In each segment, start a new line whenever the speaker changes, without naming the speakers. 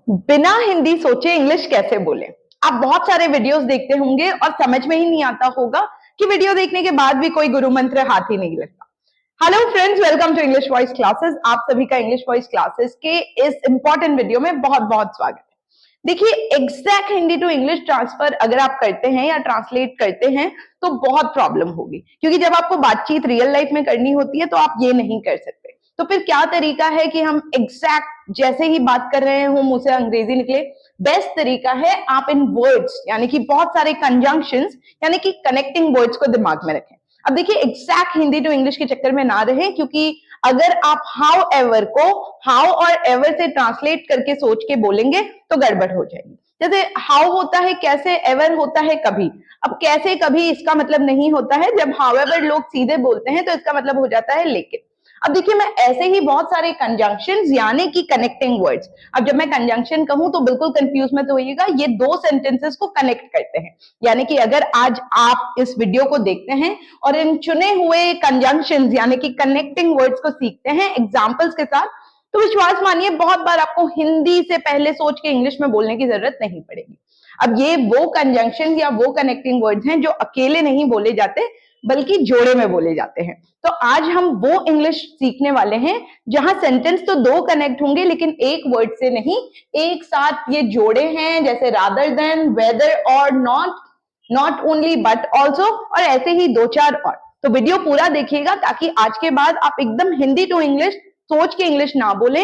बिना हिंदी सोचे इंग्लिश कैसे बोले। आप बहुत सारे वीडियोस देखते होंगे और समझ में ही नहीं आता होगा कि वीडियो देखने के बाद भी कोई गुरु मंत्र हाथ ही नहीं लगता। Hello friends, welcome to English voice classes. आप सभी का इंग्लिश वॉइस क्लासेस के इस इंपॉर्टेंट वीडियो में बहुत बहुत स्वागत है। देखिए, exact Hindi to English transfer अगर आप करते हैं या ट्रांसलेट करते हैं तो बहुत प्रॉब्लम होगी, क्योंकि जब आपको बातचीत रियल लाइफ में करनी होती है तो आप ये नहीं कर सकते। तो फिर क्या तरीका है कि हम एग्जैक्ट जैसे ही बात कर रहे हो मुंह से अंग्रेजी निकले। बेस्ट तरीका है आप इन वर्ड्स यानी कि बहुत सारे कंजंक्शंस यानी कि कनेक्टिंग वर्ड्स को दिमाग में रखें। अब देखिए, एग्जैक्ट हिंदी टू इंग्लिश के चक्कर में ना रहे, क्योंकि अगर आप हाउ एवर को हाउ और एवर से ट्रांसलेट करके सोच के बोलेंगे तो गड़बड़ हो जाएगी। जैसे हाउ होता है कैसे, एवर होता है कभी। अब कैसे कभी इसका मतलब नहीं होता है। जब हाउएवर लोग सीधे बोलते हैं तो इसका मतलब हो जाता है लेकिन। अब देखिए, मैं ऐसे ही बहुत सारे कंजंक्शंस यानी कि कनेक्टिंग वर्ड्स। अब जब मैं कंजंक्शन कहूं तो बिल्कुल कंफ्यूज मत होइएगा, ये दो सेंटेंसेस को कनेक्ट करते हैं। यानी कि अगर आज आप इस वीडियो को देखते हैं और इन चुने हुए कंजंक्शंस यानी कि कनेक्टिंग वर्ड्स को सीखते हैं एग्जांपल्स के साथ, तो विश्वास मानिए बहुत बार आपको हिंदी से पहले सोच के इंग्लिश में बोलने की जरूरत नहीं पड़ेगी। अब ये वो कंजंक्शन या वो कनेक्टिंग वर्ड्स हैं जो अकेले नहीं बोले जाते बल्कि जोड़े में बोले जाते हैं। तो आज हम वो इंग्लिश सीखने वाले हैं जहां सेंटेंस तो दो कनेक्ट होंगे लेकिन एक वर्ड से नहीं, एक साथ ये जोड़े हैं, जैसे रादर देन, वेदर और not, not only but also, और ऐसे ही दो चार और। तो वीडियो पूरा देखिएगा ताकि आज के बाद आप एकदम हिंदी टू इंग्लिश सोच के इंग्लिश ना बोले।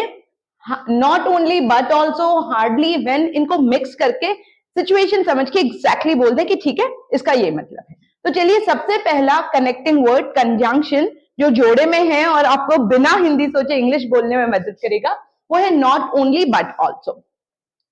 Not only but also, hardly, when, इनको मिक्स करके सिचुएशन समझ के एग्जैक्टली बोल दे कि ठीक है इसका ये मतलब है। तो चलिए, सबसे पहला कनेक्टिंग वर्ड कंजंक्शन जो जोड़े में है और आपको बिना हिंदी सोचे इंग्लिश बोलने में मदद करेगा वो है नॉट ओनली बट ऑल्सो।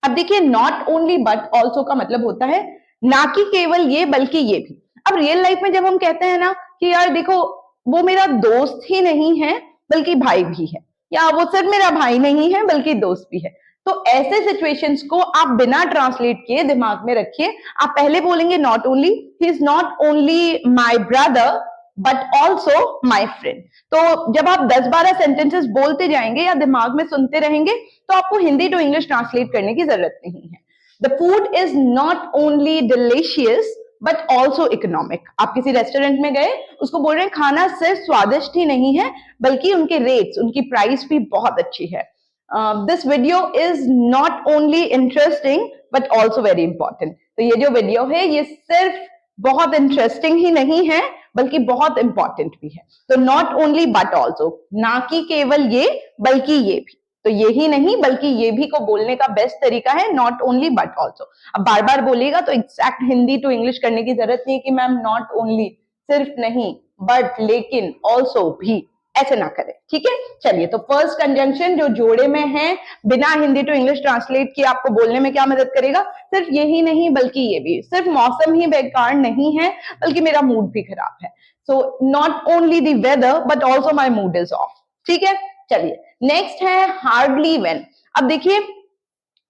अब देखिए, नॉट ओनली बट ऑल्सो का मतलब होता है ना कि केवल ये बल्कि ये भी। अब रियल लाइफ में जब हम कहते हैं ना कि यार देखो, वो मेरा दोस्त ही नहीं है बल्कि भाई भी है, या वो सिर्फ मेरा भाई नहीं है बल्कि दोस्त भी है, तो ऐसे सिचुएशंस को आप बिना ट्रांसलेट किए दिमाग में रखिए। आप पहले बोलेंगे not only, he is not only my brother but also my friend. तो जब आप 10-12 सेंटेंसेस बोलते जाएंगे या दिमाग में सुनते रहेंगे तो आपको हिंदी टू इंग्लिश ट्रांसलेट करने की जरूरत नहीं है। The food is not only delicious but also economic. आप किसी रेस्टोरेंट में गए, उसको बोल रहे हैं खाना सिर्फ स्वादिष्ट ही नहीं है बल्कि उनके रेट्स, उनकी प्राइस भी बहुत अच्छी है। This video is not only interesting but also very important. तो ये जो वीडियो है ये सिर्फ बहुत इंटरेस्टिंग ही नहीं है बल्कि बहुत इंपॉर्टेंट भी है। तो नॉट ओनली बट ऑल्सो, ना कि केवल ये बल्कि ये भी। तो ये ही नहीं बल्कि ये भी को बोलने का बेस्ट तरीका है नॉट ओनली बट ऑल्सो। अब बार बार बोलिएगा तो एग्जैक्ट हिंदी टू इंग्लिश करने की जरूरत नहीं कि मैम नॉट ओनली, सिर्फ नहीं, बट, लेकिन, ऑल्सो भी, ऐसे ना करें, ठीक है। चलिए, तो फर्स्ट कंजंक्शन जो जोड़े में है बिना हिंदी टू इंग्लिश ट्रांसलेट किए आपको बोलने में क्या मदद करेगा, सिर्फ यही नहीं बल्कि ये भी। सिर्फ मौसम ही बेकार नहीं है बल्कि मेरा मूड भी खराब है। So not only the weather but also my mood is off, ठीक है। चलिए, नेक्स्ट है हार्डली वेन। अब देखिए,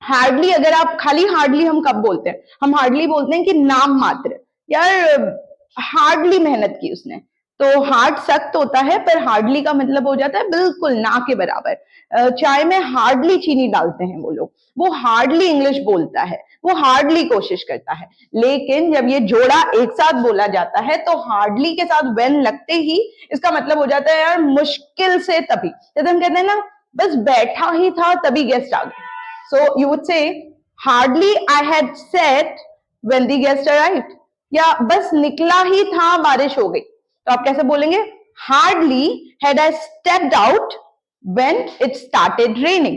हार्डली, अगर आप खाली हार्डली हम कब बोलते हैं, हम हार्डली बोलते हैं कि नाम मात्र, यार हार्डली मेहनत की उसने। तो हार्ड सख्त होता है पर हार्डली का मतलब हो जाता है बिल्कुल ना के बराबर। चाय में हार्डली चीनी डालते हैं वो लोग, वो हार्डली इंग्लिश बोलता है, वो हार्डली कोशिश करता है। लेकिन जब ये जोड़ा एक साथ बोला जाता है तो हार्डली के साथ वेन लगते ही इसका मतलब हो जाता है यार मुश्किल से तभी। जैसे हम कहते हैं ना, बस बैठा ही था तभी गेस्ट आ गए। So you would say, hardly I had sat when the guest arrived. या बस निकला ही था बारिश हो गई। तो आप कैसे बोलेंगे, hardly had I stepped out when it started raining.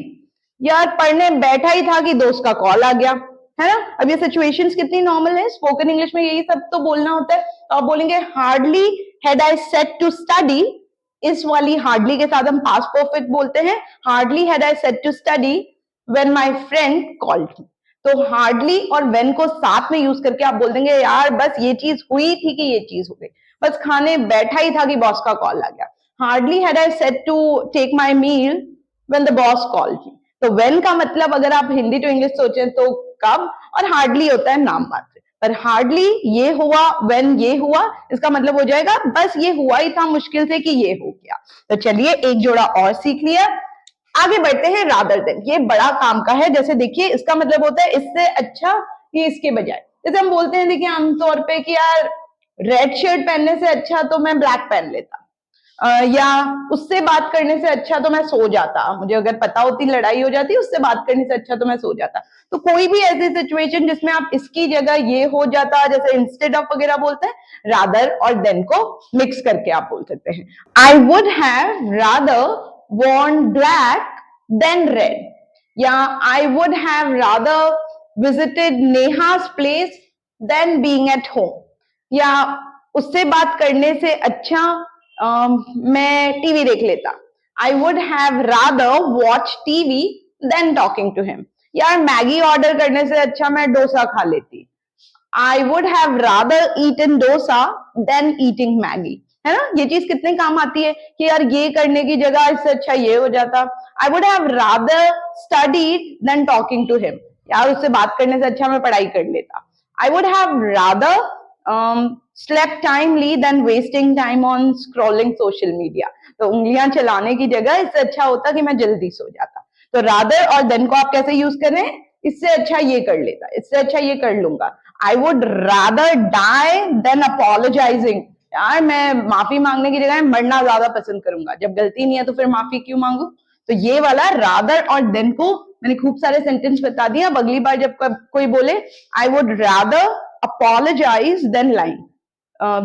यार पढ़ने बैठा ही था कि दोस्त का कॉल आ गया, है ना। अब ये सिचुएशंस कितनी नॉर्मल है, स्पोकन इंग्लिश में यही सब तो बोलना होता है। तो आप बोलेंगे hardly had I sat to study। इस वाली हार्डली के साथ हम पास्ट परफेक्ट बोलते हैं, hardly had I set to study when my friend called me। तो हार्डली और when को साथ में यूज करके आप बोल देंगे यार बस ये चीज हुई थी कि ये चीज हो गई, बस खाने बैठा ही था कि बॉस का कॉल आ गया। Hardly had I set to take my meal when the boss called me। तो when का मतलब अगर आप हिंदी टू इंग्लिश सोचें तो कब, और हार्डली होता है नाम मात्र। पर हार्डली ये हुआ, when ये हुआ, इसका मतलब हो जाएगा बस ये हुआ ही था मुश्किल से कि ये हो गया। तो चलिए, एक जोड़ा और सीख लिया। आगे बढ़ते हैं रादर देन, ये बड़ा काम का है। जैसे देखिए इसका मतलब होता है इससे अच्छा, ये इसके बजाय। जैसे हम बोलते हैं देखिए आमतौर पे कि यार रेड शर्ट पहनने से अच्छा तो मैं ब्लैक पहन लेता, या उससे बात करने से अच्छा तो मैं सो जाता, मुझे अगर पता होती लड़ाई हो जाती उससे बात करने से अच्छा तो मैं सो जाता। तो कोई भी ऐसी सिचुएशन जिसमें आप इसकी जगह ये हो जाता, जैसे इंस्टेड ऑफ वगैरह बोलते हैं, रादर और देन को मिक्स करके आप बोल सकते हैं। I would have rather worn black than red, या I would have rather visited Neha's place than being at home, या उससे बात करने से अच्छा मैं टीवी देख लेता। I would have rather watch TV than talking to him, यार मैगी ऑर्डर करने से अच्छा मैं डोसा खा लेती। I would have rather eaten dosa than eating Maggie, है ना। ये चीज कितने काम आती है कि यार ये करने की जगह इससे अच्छा ये हो जाता। I would have rather studied than talking to him, यार उससे बात करने से अच्छा मैं पढ़ाई कर लेता। I would have rather slept timely than wasting time on scrolling social media, तो उंगलियां चलाने की जगह इससे अच्छा होता कि मैं जल्दी सो जाता। तो rather और then को आप कैसे यूज कर रहे हैं, इससे अच्छा ये कर लेता, इससे अच्छा ये कर लूंगा। I would rather die than apologizing, यार मैं माफी मांगने की जगह मरना ज्यादा पसंद करूंगा, जब गलती नहीं है तो फिर माफी क्यों मांगू। तो ये वाला रादर और देन को मैंने खूब सारे सेंटेंस बता दिया। अब अगली बार जब कोई बोले I would rather apologize than line,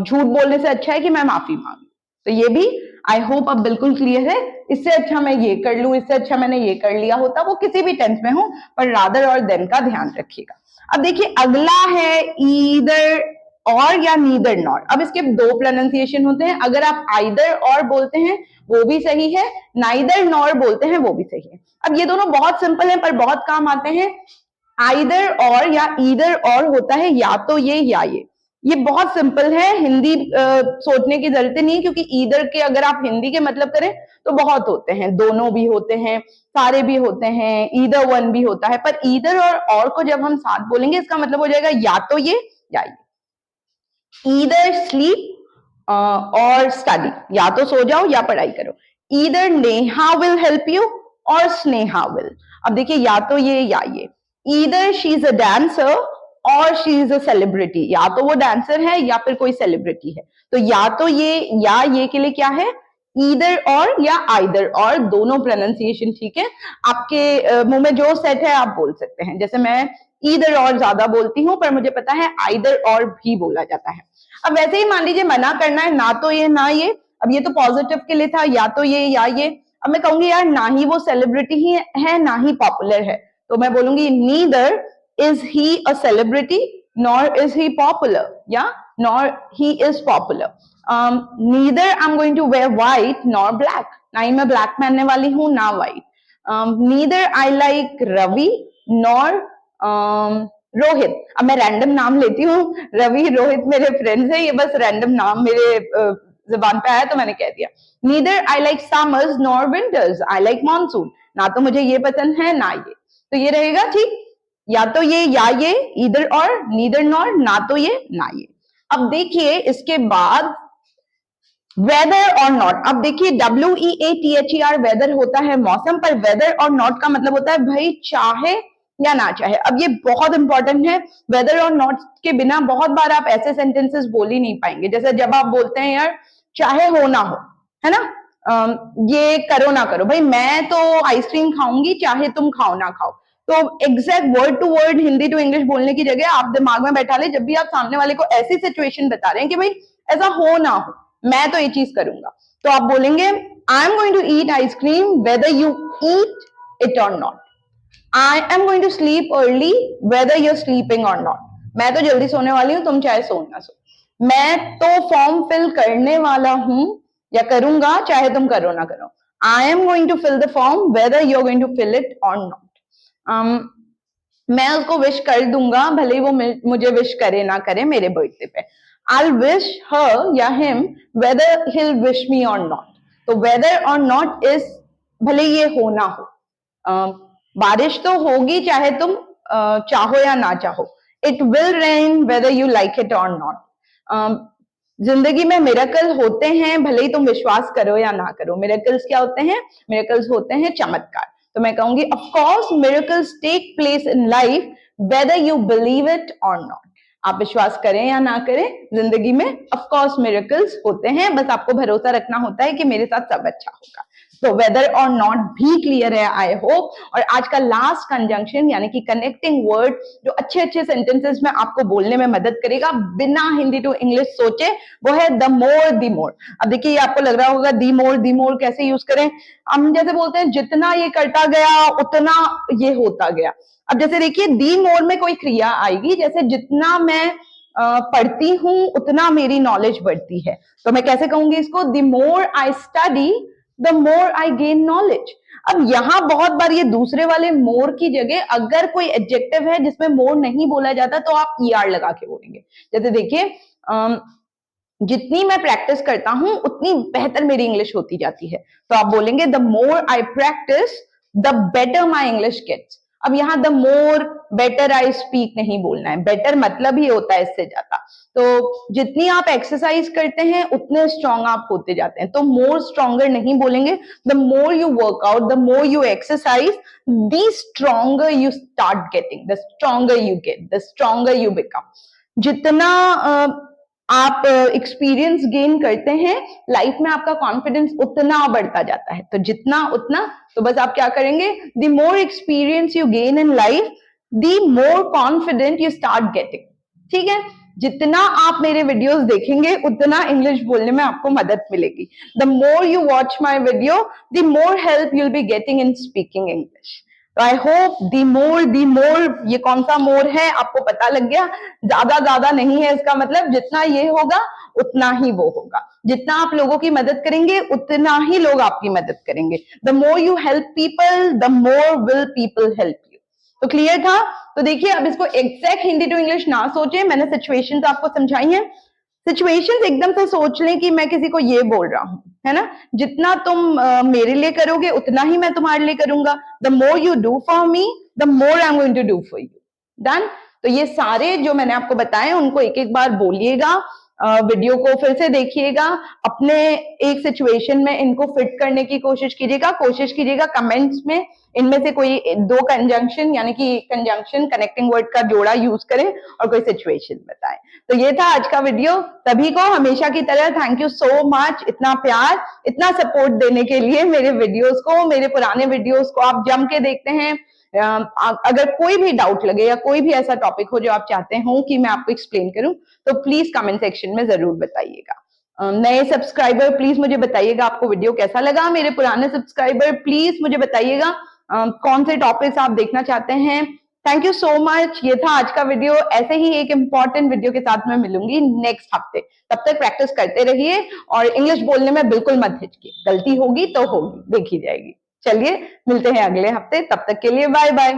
झूठ बोलने से अच्छा है कि मैं माफी मांगू, तो ये भी आई होप अब बिल्कुल क्लियर है। इससे अच्छा मैं ये कर लूं, इससे अच्छा मैंने ये कर लिया होता, वो किसी भी टेंस में हो, पर रादर और देन का ध्यान रखिएगा। अब देखिए अगला है ईदर और या नीदर नॉर। अब इसके दो प्रोनाउंसिएशन होते हैं, अगर आप आइदर और बोलते हैं वो भी सही है, नाइदर नॉर बोलते हैं वो भी सही है। अब ये दोनों बहुत सिंपल है पर बहुत काम आते हैं। आइदर और या ईदर और होता है या तो ये या ये बहुत सिंपल है, हिंदी सोचने की जरूरत नहीं है, क्योंकि ईदर के अगर आप हिंदी के मतलब करें तो बहुत होते हैं, दोनों भी होते हैं, सारे भी होते हैं, ईदर वन भी होता है। पर ईदर और को जब हम साथ बोलेंगे इसका मतलब हो जाएगा या तो ये या ये। ईदर स्लीप और स्टडी, या तो सो जाओ या पढ़ाई करो। Either Neha will help you और स्नेहा विल। अब देखिए या तो ये या ये। Either she is a dancer और शी इज अ सेलिब्रिटी, या तो वो डांसर है या फिर कोई सेलिब्रिटी है। तो या तो ये या ये के लिए क्या है, ईदर और या आइदर और, दोनों प्रोनाउंसिएशन ठीक है। आपके मुंह में जो सेट है आप बोल सकते हैं। जैसे मैं ईदर और ज्यादा बोलती हूँ, पर मुझे पता है आइदर और भी बोला जाता है। अब वैसे ही मान लीजिए मना करना है, ना तो ये ना ये। अब ये तो पॉजिटिव के लिए था, या तो ये या ये। अब मैं कहूंगी यार ना ही वो सेलिब्रिटी ही है ना ही पॉपुलर है, तो मैं बोलूंगी neither is he a celebrity nor is he popular, या nor he is popular. Neither I am going to wear white nor black, ना ही मैं ब्लैक पहनने वाली हूँ ना white. Neither I like Ravi nor Rohit. अब मैं रैंडम नाम लेती हूँ, रवि रोहित मेरे फ्रेंड्स हैं, ये बस रैंडम नाम मेरे जुबान पे आया तो मैंने कह दिया। Neither I like summers nor winters, I like monsoon, ना तो मुझे ये पसंद है ना ये। तो ये रहेगा ठीक, या तो ये या ये, ईदर और, नीदर नॉर, ना तो ये ना ये। अब देखिए इसके बाद वेदर और नॉट। अब देखिए WEATHER वेदर होता है मौसम, पर वेदर और नॉट का मतलब होता है भाई चाहे या ना चाहे। अब ये बहुत इंपॉर्टेंट है, वेदर और नॉट के बिना बहुत बार आप ऐसे सेंटेंसेस बोल ही नहीं पाएंगे। जैसे जब आप बोलते हैं यार चाहे हो ना हो, है ना, ये करो ना करो, भाई मैं तो आइसक्रीम खाऊंगी चाहे तुम खाओ ना खाओ। तो exact word to word Hindi to English बोलने की जगह आप दिमाग में बैठा ले, जब भी आप सामने वाले को ऐसी सिचुएशन बता रहे हैं कि भाई ऐसा हो ना हो, मैं तो ये चीज करूंगा, तो आप बोलेंगे I am going to eat ice cream whether you eat it or not. I am going to sleep early whether you're sleeping or not, मैं तो जल्दी सोने वाली हूं तुम चाहे सो ना सो। मैं तो फॉर्म फिल करने वाला हूं या करूंगा चाहे तुम करो ना करो। I am going to fill the form whether you are going to fill it or not. मैं उसको विश कर दूंगा भले ही वो मुझे विश करे ना करे मेरे बर्थडे पे। I'll wish her या him whether he'll wish me or not। तो whether or not is भले ये हो ना हो, बारिश तो होगी चाहे तुम चाहो या ना चाहो। It will rain whether you like it or not। जिंदगी में मिरेकल होते हैं, भले ही तुम विश्वास करो या ना करो। मिरेकल्स क्या होते हैं? मिरेकल्स होते हैं चमत्कार। तो मैं कहूंगी of course miracles take place in life whether you believe it or not. आप विश्वास करें या ना करें, जिंदगी में ऑफ कोर्स मिरेकल्स होते हैं, बस आपको भरोसा रखना होता है कि मेरे साथ सब अच्छा होगा। तो वेदर और नॉट भी क्लियर है आई होप। और आज का लास्ट कंजंक्शन यानी कि कनेक्टिंग वर्ड जो अच्छे अच्छे सेंटेंसेस में आपको बोलने में मदद करेगा बिना हिंदी टू इंग्लिश सोचे, वो है द मोर दी मोर। अब देखिए ये आपको लग रहा होगा दी मोर कैसे यूज करें। हम जैसे बोलते हैं जितना ये करता गया उतना ये होता गया। अब जैसे देखिए दी मोर में कोई क्रिया आएगी, जैसे जितना मैं पढ़ती हूं उतना मेरी नॉलेज बढ़ती है। तो मैं कैसे कहूंगी इसको? The more I study the more I gain knowledge. अब यहां बहुत बार ये दूसरे वाले मोर की जगह अगर कोई एडजेक्टिव है जिसमें मोर नहीं बोला जाता तो आप ईआर लगा के बोलेंगे। जैसे देखिए जितनी मैं प्रैक्टिस करता हूं उतनी बेहतर मेरी इंग्लिश होती जाती है। तो आप बोलेंगे the more I practice the better my English gets. अब यहां the more better I speak नहीं बोलना है, बेटर मतलब ही होता है इससे ज्यादा। तो जितनी आप एक्सरसाइज करते हैं उतने स्ट्रांग आप होते जाते हैं। तो मोर स्ट्रॉन्गर नहीं बोलेंगे। The more you work out, the more you exercise, the stronger you start getting, the stronger you get, the stronger you become. जितना आप एक्सपीरियंस गेन करते हैं लाइफ में आपका कॉन्फिडेंस उतना बढ़ता जाता है। तो जितना उतना, तो बस आप क्या करेंगे? The more experience you gain in life the more confident you start getting. ठीक है, जितना आप मेरे वीडियोस देखेंगे उतना इंग्लिश बोलने में आपको मदद मिलेगी। The more you watch my video the more help you'll be getting in speaking English. तो आई होप दी मोर ये कौन सा मोर है आपको पता लग गया। ज्यादा नहीं है इसका मतलब, जितना ये होगा उतना ही वो होगा। जितना आप लोगों की मदद करेंगे उतना ही लोग आपकी मदद करेंगे। The more you help people the more will people help you. तो क्लियर था? तो देखिए अब इसको एग्जैक्ट हिंदी टू इंग्लिश ना सोचे, मैंने सिचुएशंस आपको समझाई हैं। सिचुएशंस एकदम से सोच लें कि मैं किसी को ये बोल रहा हूं, है ना? जितना तुम मेरे लिए करोगे उतना ही मैं तुम्हारे लिए करूंगा। The more you do for me the more I am going to do for you. Done? तो ये सारे जो मैंने आपको बताए उनको एक एक बार बोलिएगा, वीडियो को फिर से देखिएगा, अपने एक सिचुएशन में इनको फिट करने की कोशिश कीजिएगा कमेंट्स में इनमें से कोई दो कंजंक्शन यानी कि कंजंक्शन कनेक्टिंग वर्ड का जोड़ा यूज करें और कोई सिचुएशन बताएं। तो ये था आज का वीडियो। सभी को हमेशा की तरह थैंक यू सो मच, इतना प्यार इतना सपोर्ट देने के लिए मेरे वीडियोस को, मेरे पुराने वीडियोस को आप जम के देखते हैं। अगर कोई भी डाउट लगे या कोई भी ऐसा टॉपिक हो जो आप चाहते हो कि मैं आपको एक्सप्लेन करूं तो प्लीज कमेंट सेक्शन में जरूर बताइएगा। नए सब्सक्राइबर प्लीज मुझे बताइएगा आपको वीडियो कैसा लगा। मेरे पुराने सब्सक्राइबर प्लीज मुझे बताइएगा कौन से टॉपिक्स आप देखना चाहते हैं। Thank you so much. ये था आज का वीडियो। ऐसे ही एक इंपॉर्टेंट वीडियो के साथ मैं मिलूंगी नेक्स्ट हफ्ते। तब तक प्रैक्टिस करते रहिए और इंग्लिश बोलने में बिल्कुल मत हिचकिए। गलती होगी तो होगी, देखी जाएगी। चलिए मिलते हैं अगले हफ्ते, तब तक के लिए बाय बाय।